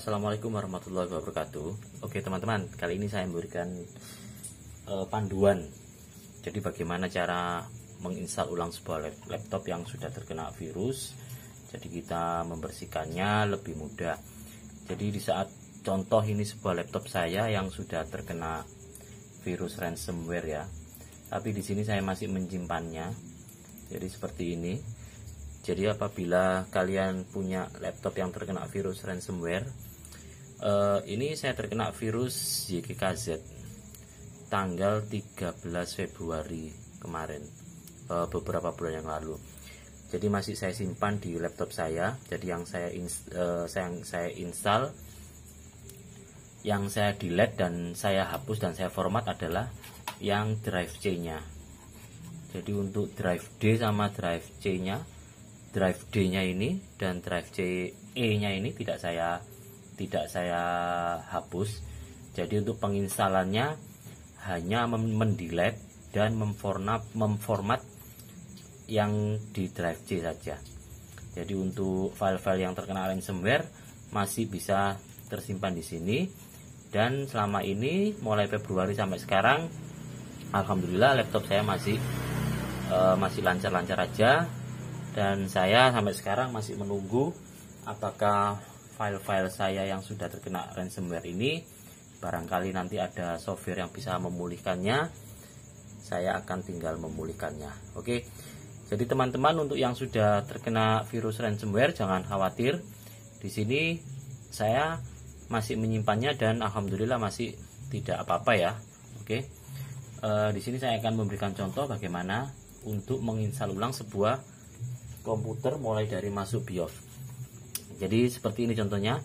Assalamualaikum warahmatullahi wabarakatuh. Oke teman-teman, kali ini saya memberikan panduan. Jadi bagaimana cara menginstal ulang sebuah laptop yang sudah terkena virus. Jadi kita membersihkannya lebih mudah. Jadi di saat contoh ini sebuah laptop saya yang sudah terkena virus ransomware ya. Tapi di sini saya masih menyimpannya. Jadi seperti ini. Jadi apabila kalian punya laptop yang terkena virus ransomware, ini saya terkena virus YGKZ tanggal 13 Februari kemarin, beberapa bulan yang lalu. Jadi masih saya simpan di laptop saya. Jadi yang saya install, yang saya delete dan saya hapus dan saya format adalah yang drive C-nya. Jadi untuk drive D sama drive C-nya, drive D-nya ini dan drive CE-nya ini tidak saya hapus. Jadi untuk penginstalannya hanya mendelete dan memformat yang di drive C saja. Jadi untuk file-file yang terkena ransomware masih bisa tersimpan di sini. Dan selama ini mulai Februari sampai sekarang, alhamdulillah laptop saya masih lancar-lancar aja. Dan saya sampai sekarang masih menunggu apakah file-file saya yang sudah terkena ransomware ini, barangkali nanti ada software yang bisa memulihkannya, saya akan tinggal memulihkannya. Oke. Jadi teman-teman, untuk yang sudah terkena virus ransomware jangan khawatir. Di sini saya masih menyimpannya dan alhamdulillah masih tidak apa-apa ya. Oke. Di sini saya akan memberikan contoh bagaimana untuk menginstal ulang sebuah komputer mulai dari masuk BIOS. Jadi seperti ini contohnya.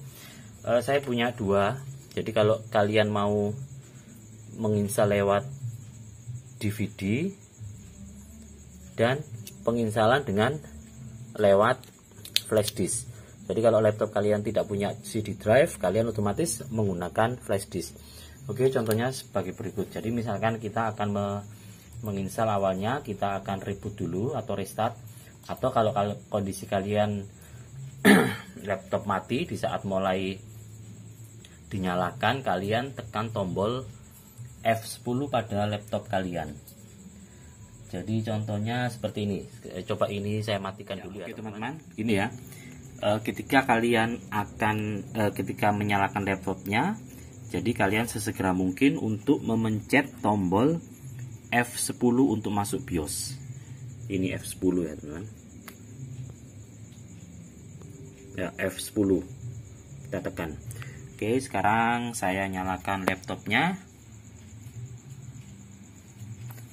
Saya punya dua. Jadi kalau kalian mau menginstal lewat DVD dan penginstalan dengan lewat flash disk. Jadi kalau laptop kalian tidak punya CD drive, kalian otomatis menggunakan flash disk. Oke, contohnya sebagai berikut. Jadi misalkan kita akan menginstal, awalnya kita akan reboot dulu atau restart. Atau kalau kondisi kalian laptop mati, di saat mulai dinyalakan kalian tekan tombol F10 pada laptop kalian. Jadi contohnya seperti ini. Coba ini saya matikan dulu ya teman-teman. Ini ya. Ketika kalian ketika menyalakan laptopnya, jadi kalian sesegera mungkin untuk memencet tombol F10 untuk masuk BIOS. Ini F10 ya teman-teman. Ya, F10 kita tekan. Oke, sekarang saya nyalakan laptopnya.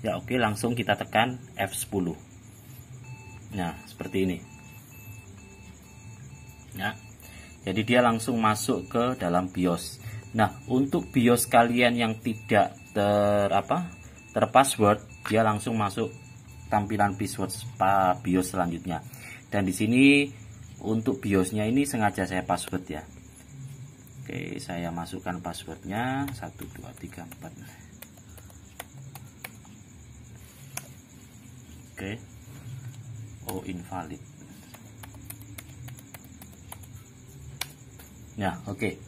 Ya oke, langsung kita tekan F10. Nah seperti ini ya. Jadi dia langsung masuk ke dalam BIOS. Nah untuk BIOS kalian yang tidak terpassword, dia langsung masuk tampilan BIOS selanjutnya. Dan di sini untuk BIOSnya ini sengaja saya password ya. Oke, saya masukkan passwordnya 1 2 3 4. Oke. Oh, invalid. Nah, oke.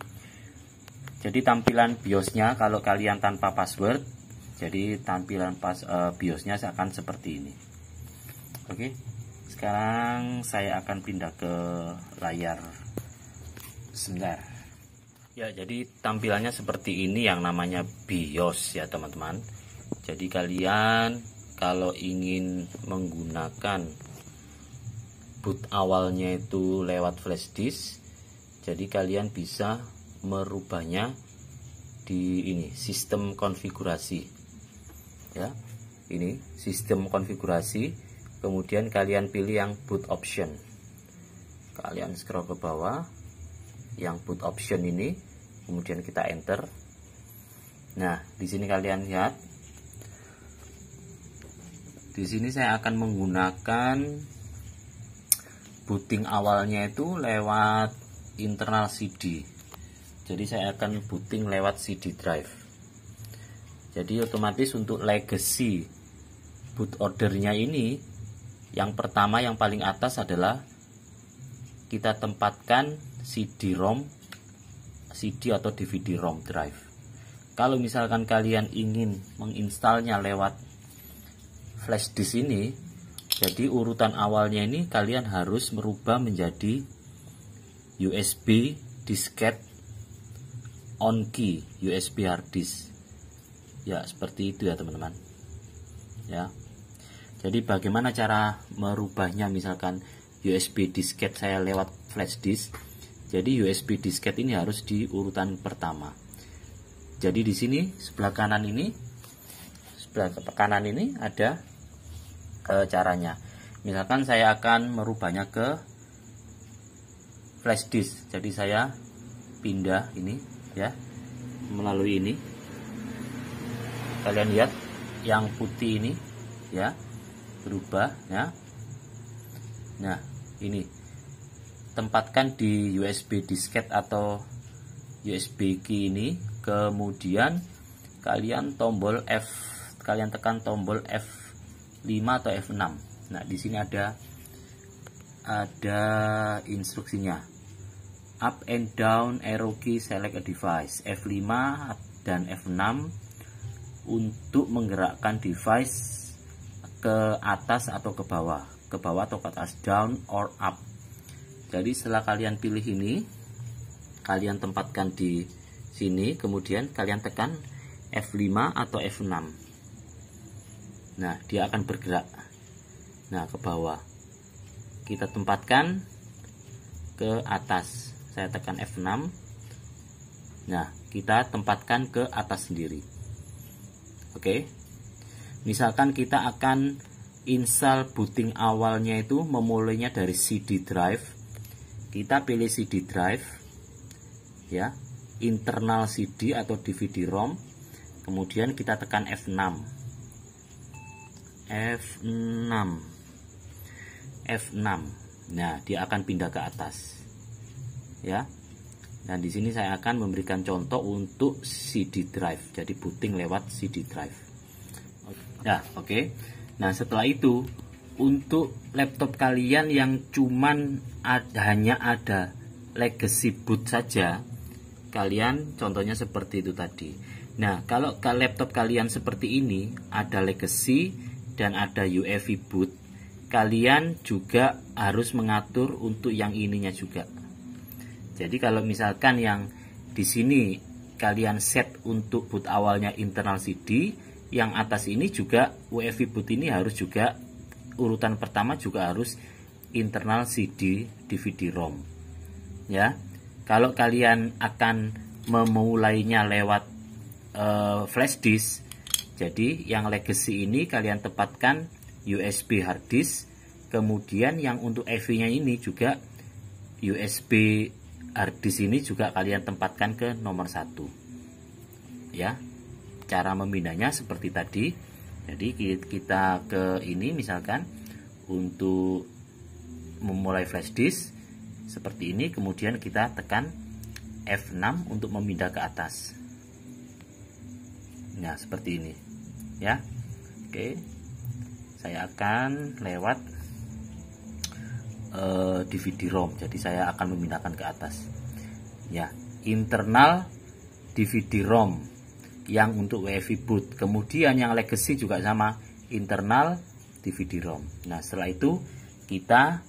Jadi tampilan BIOSnya kalau kalian tanpa password, jadi tampilan BIOSnya akan seperti ini. Oke. Sekarang saya akan pindah ke layar sebentar. Ya, jadi tampilannya seperti ini yang namanya BIOS ya teman-teman. Jadi kalian kalau ingin menggunakan boot awalnya itu lewat flash disk, jadi kalian bisa merubahnya di ini sistem konfigurasi ya. Ini sistem konfigurasi, kemudian kalian pilih yang boot option, kalian scroll ke bawah yang boot option ini, kemudian kita enter. Nah di sini kalian lihat, di sini saya akan menggunakan booting awalnya itu lewat internal CD. Jadi saya akan booting lewat CD drive. Jadi otomatis untuk legacy boot ordernya ini, yang pertama yang paling atas adalah kita tempatkan CD-ROM CD atau DVD-ROM drive. Kalau misalkan kalian ingin menginstalnya lewat flash disk ini, jadi urutan awalnya ini kalian harus merubah menjadi USB disket on key USB hard disk. Ya, seperti itu ya teman-teman. Ya. Jadi bagaimana cara merubahnya, misalkan USB disket saya lewat flash disk. Jadi USB disket ini harus di urutan pertama. Jadi di sini sebelah kanan ini ada caranya. Misalkan saya akan merubahnya ke flash disk. Jadi saya pindah ini ya melalui ini. Kalian lihat yang putih ini ya berubah ya. Nah, ini tempatkan di USB disket atau USB key ini, kemudian kalian tekan tombol F5 atau F6. Nah, di sini ada instruksinya. Up and down arrow key select a device. F5 dan F6 untuk menggerakkan device ke atas atau ke bawah atau ke atas, down or up. Jadi setelah kalian pilih ini, kalian tempatkan di sini, kemudian kalian tekan F5 atau F6. Nah, dia akan bergerak. Nah, ke bawah. Kita tempatkan ke atas. Saya tekan F6. Nah, kita tempatkan ke atas sendiri. Oke. Misalkan kita akan install booting awalnya itu memulainya dari CD drive. Kita pilih CD drive ya, internal CD atau DVD-ROM. Kemudian kita tekan F6. Nah, dia akan pindah ke atas. Ya. Dan di sini saya akan memberikan contoh untuk CD drive. Jadi booting lewat CD drive. Nah, oke. Nah, setelah itu untuk laptop kalian yang cuman hanya ada legacy boot saja, kalian contohnya seperti itu tadi. Nah, kalau ke laptop kalian seperti ini, ada legacy dan ada UEFI boot, kalian juga harus mengatur untuk yang ininya juga. Jadi kalau misalkan yang di sini kalian set untuk boot awalnya internal CD, yang atas ini juga UEFI boot ini harus juga urutan pertama juga harus internal CD DVD-ROM. Ya. Kalau kalian akan memulainya lewat flash disk, jadi yang legacy ini kalian tempatkan USB hard disk, kemudian yang untuk EV-nya ini juga USB hard disk ini juga kalian tempatkan ke nomor 1. Ya. Cara memindahnya seperti tadi. Jadi kita ke ini, misalkan untuk memulai flash disk seperti ini, kemudian kita tekan F6 untuk memindah ke atas. Nah, seperti ini ya. Oke, saya akan lewat DVD-ROM. Jadi saya akan memindahkan ke atas ya, internal DVD-ROM yang untuk UEFI boot. Kemudian yang legacy juga sama, internal DVD-ROM. Nah, setelah itu kita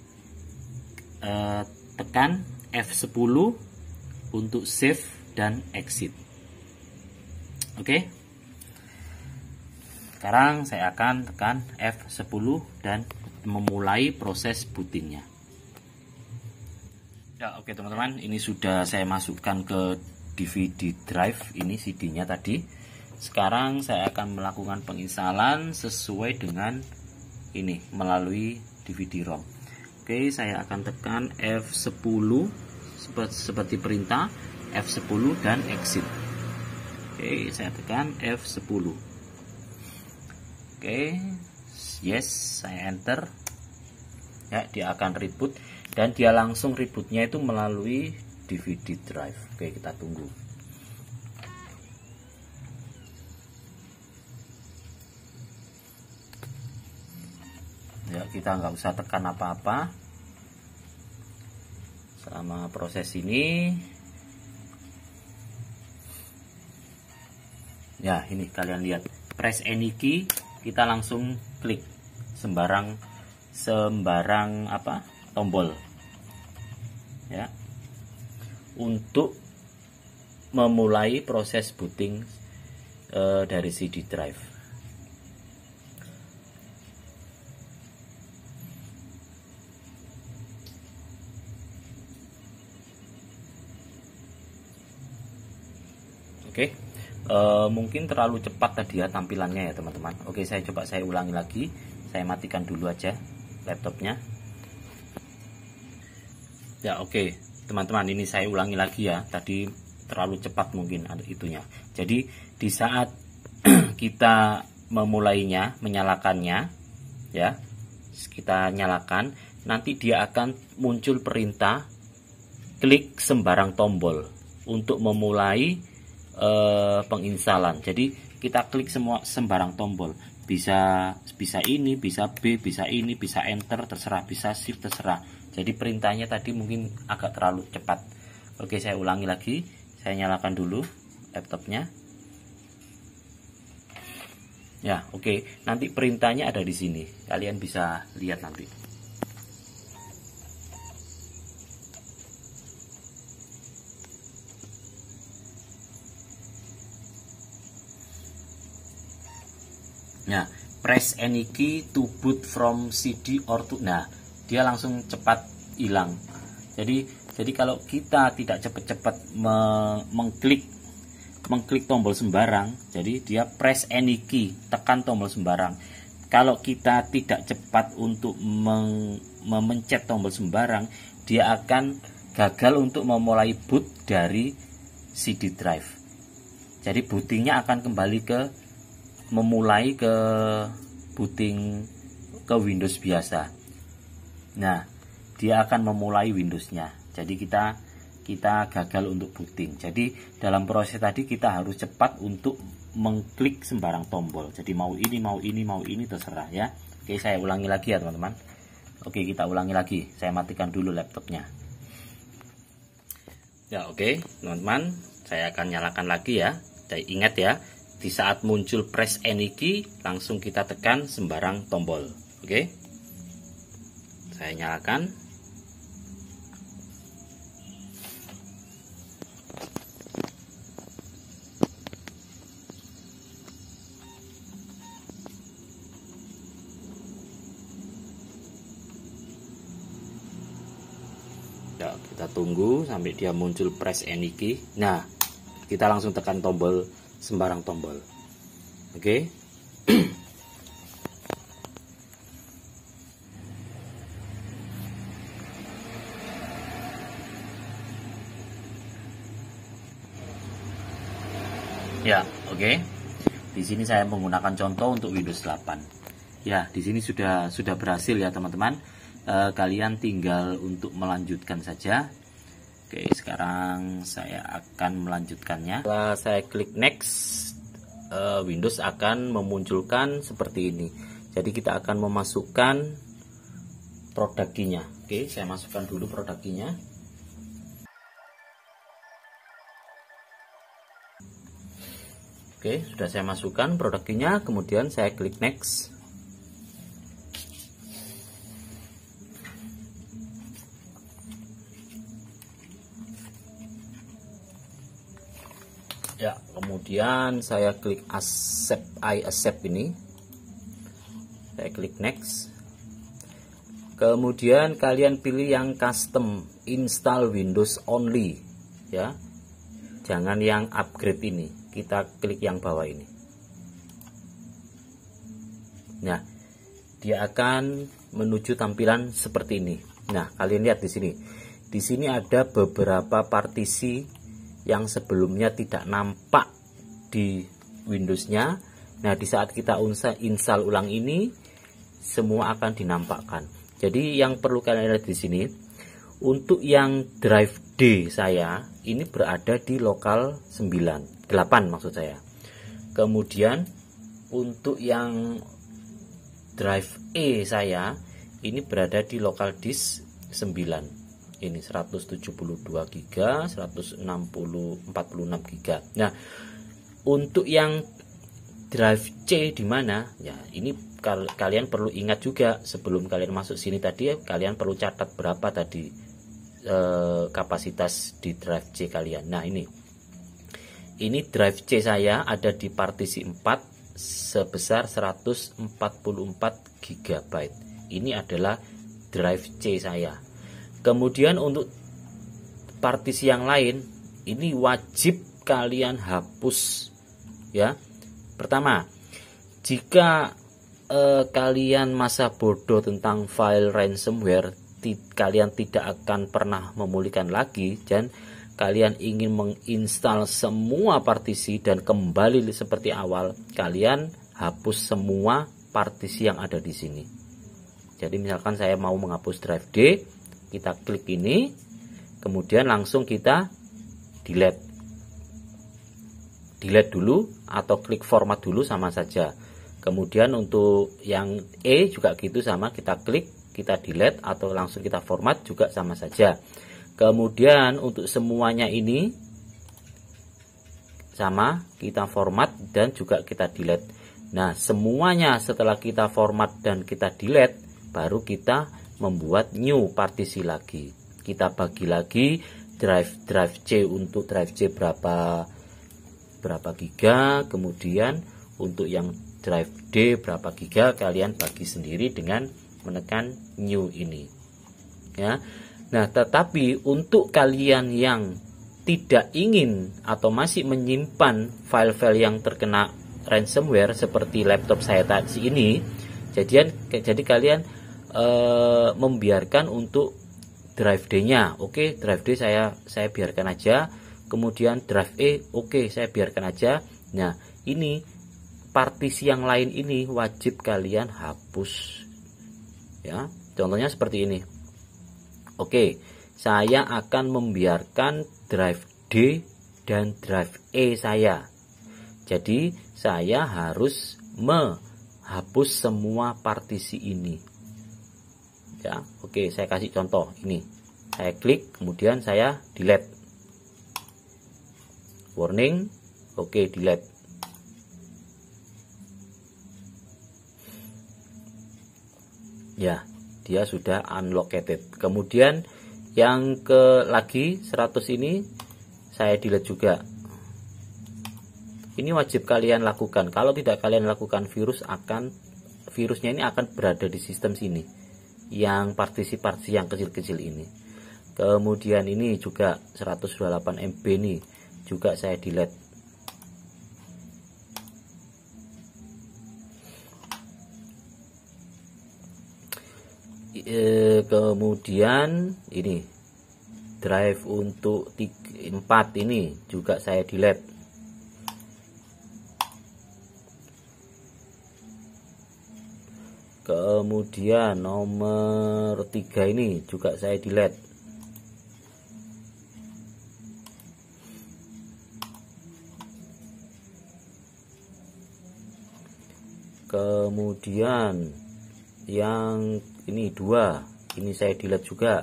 tekan F10 untuk save dan exit. Oke. Sekarang saya akan tekan F10 dan memulai proses bootingnya. Ya, oke teman-teman, ini sudah saya masukkan ke DVD drive ini CD-nya tadi. Sekarang saya akan melakukan penginstalan sesuai dengan ini melalui DVD-ROM. Oke, saya akan tekan F10 seperti perintah, F10 dan exit. Oke, saya tekan F10. Oke, yes, saya enter. Ya, dia akan reboot dan dia langsung rebootnya itu melalui DVD drive. Oke, kita tunggu. Ya, kita nggak usah tekan apa-apa selama proses ini. Ya, ini kalian lihat, press any key, kita langsung klik sembarang apa tombol ya, untuk memulai proses booting dari CD drive. Oke, mungkin terlalu cepat tadi ya tampilannya ya teman-teman. Oke, saya coba saya ulangi lagi. Saya matikan dulu aja laptopnya. Ya, oke teman-teman, ini saya ulangi lagi ya. Tadi terlalu cepat mungkin ada itunya. Jadi di saat kita memulainya, menyalakannya ya, kita nyalakan, nanti dia akan muncul perintah klik sembarang tombol untuk memulai penginstalan. Jadi kita klik semua sembarang tombol, bisa ini, bisa B, bisa ini, bisa enter, terserah, bisa shift, terserah. Jadi perintahnya tadi mungkin agak terlalu cepat. Oke, saya ulangi lagi. Saya nyalakan dulu laptopnya. Ya, oke. Nanti perintahnya ada di sini. Kalian bisa lihat nanti. Nah, press any key to boot from CD or to, nah, dia langsung cepat hilang. Jadi kalau kita tidak cepat-cepat mengklik tombol sembarang, jadi dia press any key, tekan tombol sembarang. Kalau kita tidak cepat untuk memencet tombol sembarang, dia akan gagal untuk memulai boot dari CD drive. Jadi bootingnya akan kembali ke memulai ke booting ke Windows biasa. Nah, dia akan memulai Windowsnya. Jadi kita gagal untuk booting. Jadi dalam proses tadi kita harus cepat untuk mengklik sembarang tombol. Jadi mau ini terserah ya. Oke, saya ulangi lagi ya teman-teman. Oke, kita ulangi lagi. Saya matikan dulu laptopnya. Ya, oke teman-teman, saya akan nyalakan lagi ya. Jadi ingat ya, di saat muncul press any key, langsung kita tekan sembarang tombol. Oke, saya nyalakan. Ya, kita tunggu sampai dia muncul press any key. Nah, kita langsung tekan tombol sembarang tombol. Oke. Ya, oke. Di sini saya menggunakan contoh untuk Windows 8. Ya, di sini sudah berhasil ya teman-teman. Kalian tinggal untuk melanjutkan saja. Oke, sekarang saya akan melanjutkannya. Setelah saya klik next, Windows akan memunculkan seperti ini. Jadi kita akan memasukkan produk key-nya. Oke, saya masukkan dulu produk key-nya. Oke, sudah saya masukkan produk key-nya, kemudian saya klik next. Ya, kemudian saya klik I accept ini. Saya klik next. Kemudian kalian pilih yang custom install Windows only ya. Jangan yang upgrade ini. Kita klik yang bawah ini. Nah, dia akan menuju tampilan seperti ini. Nah, kalian lihat di sini. Di sini ada beberapa partisi yang sebelumnya tidak nampak di Windows-nya. Nah, di saat kita install ulang ini, semua akan dinampakkan. Jadi yang perlu kalian lihat di sini, untuk yang drive D saya ini berada di lokal 8 maksud saya. Kemudian untuk yang drive E saya ini berada di lokal disk 9. Ini 172 GB, 146 GB. Nah, untuk yang drive C di mana? Ya, ini kalian perlu ingat juga sebelum kalian masuk sini tadi, kalian perlu catat berapa tadi kapasitas di drive C kalian. Nah, ini drive C saya ada di partisi 4 sebesar 144 GB. Ini adalah drive C saya. Kemudian untuk partisi yang lain, ini wajib kalian hapus ya. Pertama, jika kalian masa bodoh tentang file ransomware, kalian tidak akan pernah memulihkan lagi, dan kalian ingin menginstal semua partisi dan kembali seperti awal, kalian hapus semua partisi yang ada di sini. Jadi misalkan saya mau menghapus drive D, kita klik ini, kemudian langsung kita delete dulu atau klik format dulu sama saja. Kemudian untuk yang E juga gitu, sama, kita klik, kita delete atau langsung kita format juga sama saja. Kemudian untuk semuanya ini sama, kita format dan juga kita delete. Nah, semuanya setelah kita format dan kita delete, baru kita membuat new partisi lagi. Kita bagi lagi drive C, untuk drive C berapa giga, kemudian untuk yang drive D berapa giga, kalian bagi sendiri dengan menekan new ini ya. Nah, tetapi untuk kalian yang tidak ingin atau masih menyimpan file-file yang terkena ransomware seperti laptop saya tadi ini, jadi kalian membiarkan untuk drive D-nya. Oke, drive D saya biarkan aja. Kemudian drive E, oke, saya biarkan aja. Nah, ini partisi yang lain ini wajib kalian hapus ya. Contohnya seperti ini. Oke, saya akan membiarkan drive D dan drive E saya. Jadi saya harus menghapus semua partisi ini ya. Oke, saya kasih contoh ini. Saya klik, kemudian saya delete. Warning, oke, delete. Ya, dia sudah unlocated. Kemudian yang lagi 100 ini saya delete juga. Ini wajib kalian lakukan. Kalau tidak kalian lakukan, virusnya ini akan berada di sistem sini, yang partisi-partisi yang kecil-kecil ini. Kemudian ini juga 128 MB nih juga saya delete. Kemudian ini drive untuk 4 ini juga saya delete. Kemudian nomor 3 ini juga saya delete. Kemudian yang ini 2, ini saya delete juga.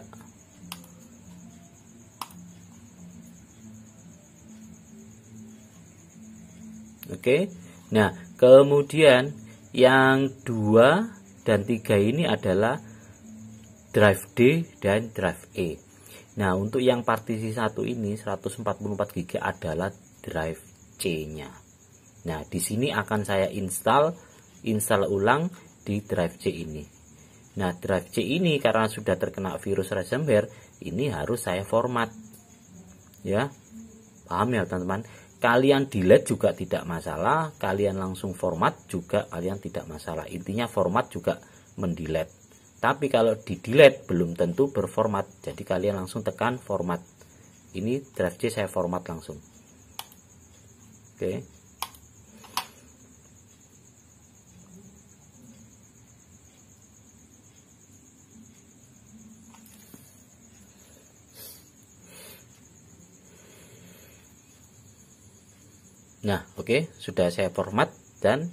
Oke. Nah, kemudian yang 2 dan 3 ini adalah drive D dan drive E. Nah, untuk yang partisi 1 ini 144 GB adalah drive C-nya. Nah, di sini akan saya install ulang di drive C ini. Nah, drive C ini karena sudah terkena virus ransomware, ini harus saya format ya. Paham ya teman-teman? Kalian delete juga tidak masalah, kalian langsung format juga kalian tidak masalah. Intinya format juga mendelete. Tapi kalau di delete belum tentu berformat, jadi kalian langsung tekan format. Ini drive C saya format langsung. Oke. Nah, oke, sudah saya format dan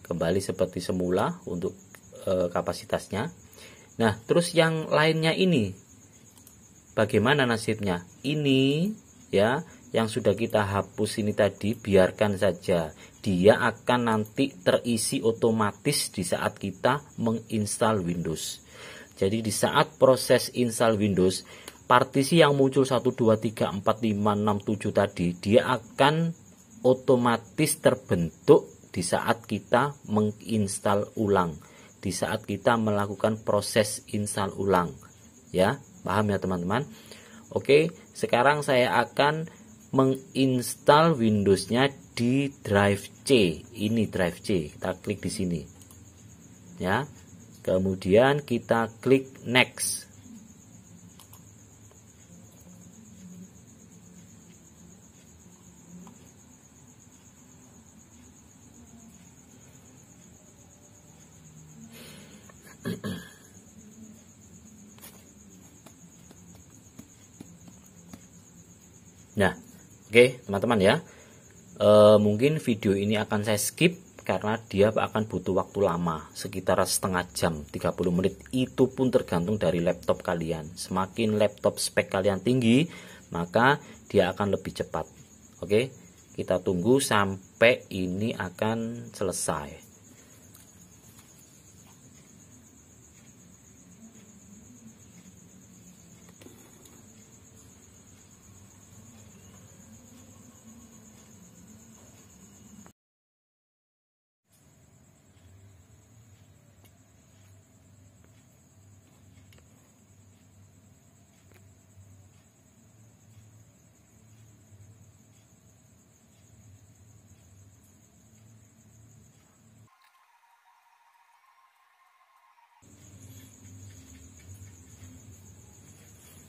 kembali seperti semula untuk kapasitasnya. Nah, terus yang lainnya ini bagaimana nasibnya? Ini ya, yang sudah kita hapus ini tadi biarkan saja, dia akan nanti terisi otomatis di saat kita menginstal Windows. Jadi di saat proses install Windows, partisi yang muncul 1, 2, 3, 4, 5, 6, 7 tadi, dia akan otomatis terbentuk di saat kita menginstal ulang, di saat kita melakukan proses install ulang. Ya, paham ya teman-teman? Oke, sekarang saya akan menginstal Windows-nya di drive C. Ini drive C, kita klik di sini. Ya. Kemudian kita klik next. Nah, oke teman-teman ya, mungkin video ini akan saya skip karena dia akan butuh waktu lama, sekitar setengah jam, 30 menit. Itu pun tergantung dari laptop kalian. Semakin laptop spek kalian tinggi, maka dia akan lebih cepat. Oke, kita tunggu sampai ini akan selesai.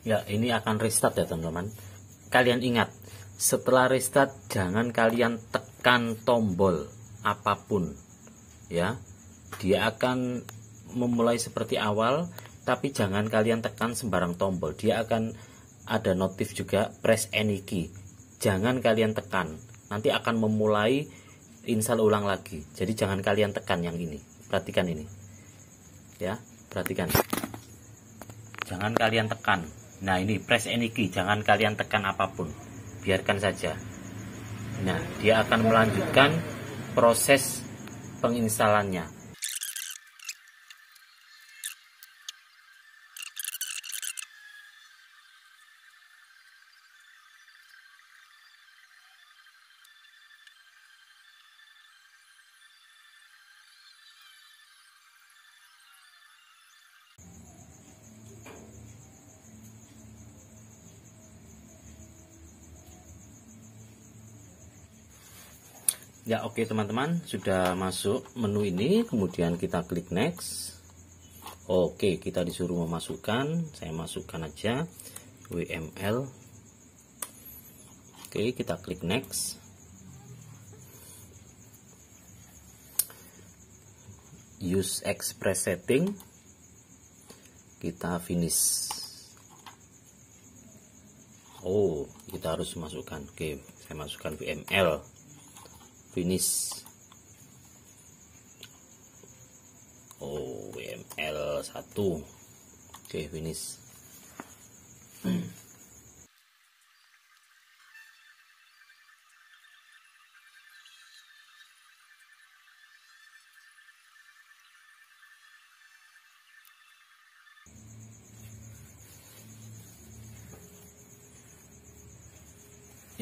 Ya, ini akan restart ya teman-teman. Kalian ingat, setelah restart jangan kalian tekan tombol apapun. Ya, dia akan memulai seperti awal, tapi jangan kalian tekan sembarang tombol. Dia akan ada notif juga, press any key. Jangan kalian tekan, nanti akan memulai install ulang lagi. Jadi jangan kalian tekan yang ini. Perhatikan ini. Ya, perhatikan. Jangan kalian tekan. Nah, ini press any key, jangan kalian tekan apapun, biarkan saja. Nah, dia akan melanjutkan proses penginstalannya. Ya, oke teman-teman, sudah masuk menu ini, kemudian kita klik next. Oke, kita disuruh memasukkan, saya masukkan aja WML. Oke, kita klik next. Use express setting. Kita finish. Oh, kita harus masukkan. Oke, saya masukkan WML. Finish. Oh, WML 1. Oke, finish.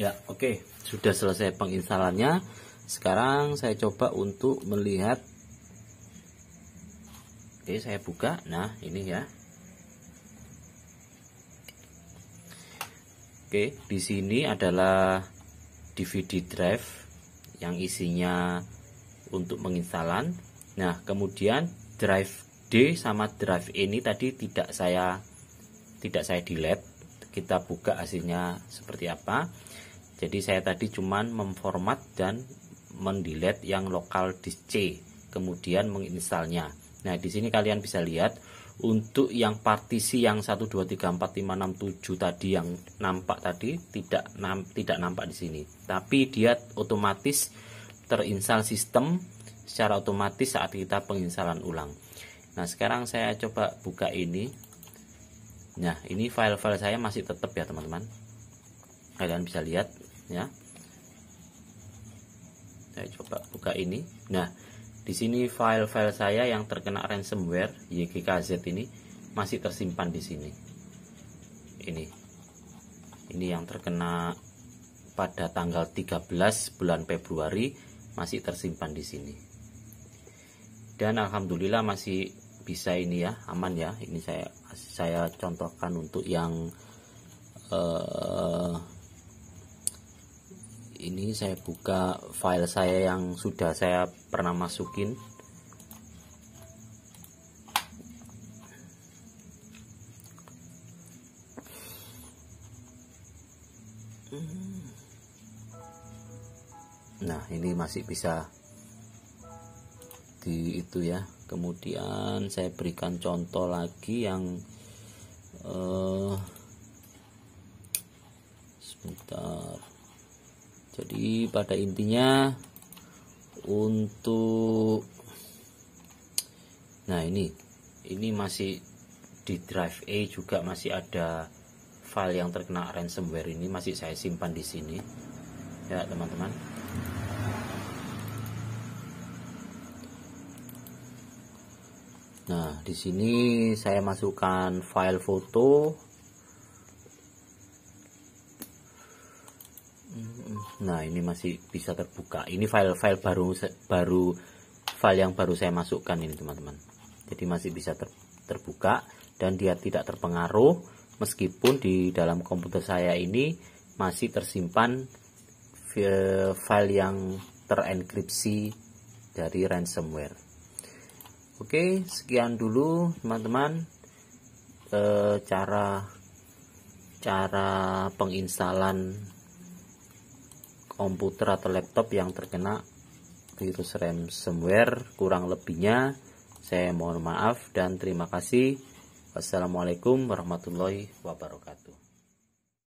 Ya, oke, sudah selesai penginstalannya. Sekarang saya coba untuk melihat. Oke, saya buka. Nah, ini ya. Oke, di sini adalah DVD drive yang isinya untuk menginstalan. Nah, kemudian drive D sama drive E ini tadi tidak saya delete. Kita buka hasilnya seperti apa. Jadi saya tadi cuman memformat dan mendelete yang lokal disk C, kemudian menginstalnya. Nah, di sini kalian bisa lihat untuk yang partisi yang 1 2 3 4 5 6 7 tadi yang nampak tadi tidak nampak di sini. Tapi dia otomatis terinstall sistem secara otomatis saat kita penginstalan ulang. Nah, sekarang saya coba buka ini. Nah, ini file-file saya masih tetap ya, teman-teman. Kalian bisa lihat ya. Saya coba buka ini. Nah, di sini file-file saya yang terkena ransomware YGKZ ini masih tersimpan di sini. Ini yang terkena pada tanggal 13 bulan Februari masih tersimpan di sini. Dan alhamdulillah masih bisa ini ya, aman ya. Ini saya contohkan untuk yang ini saya buka file saya yang sudah saya pernah masukin. Nah, ini masih bisa di itu ya. Kemudian saya berikan contoh lagi yang sebentar. Jadi pada intinya untuk ini masih di drive A juga masih ada file yang terkena ransomware, ini masih saya simpan di sini ya teman-teman. Nah, di sini saya masukkan file foto. Nah, ini masih bisa terbuka. Ini file-file baru file yang baru saya masukkan ini teman-teman. Jadi masih bisa terbuka dan dia tidak terpengaruh meskipun di dalam komputer saya ini masih tersimpan file yang terenkripsi dari ransomware. Oke, sekian dulu teman-teman cara penginstalan komputer atau laptop yang terkena virus ransomware. Kurang lebihnya saya mohon maaf dan terima kasih. Wassalamualaikum warahmatullahi wabarakatuh.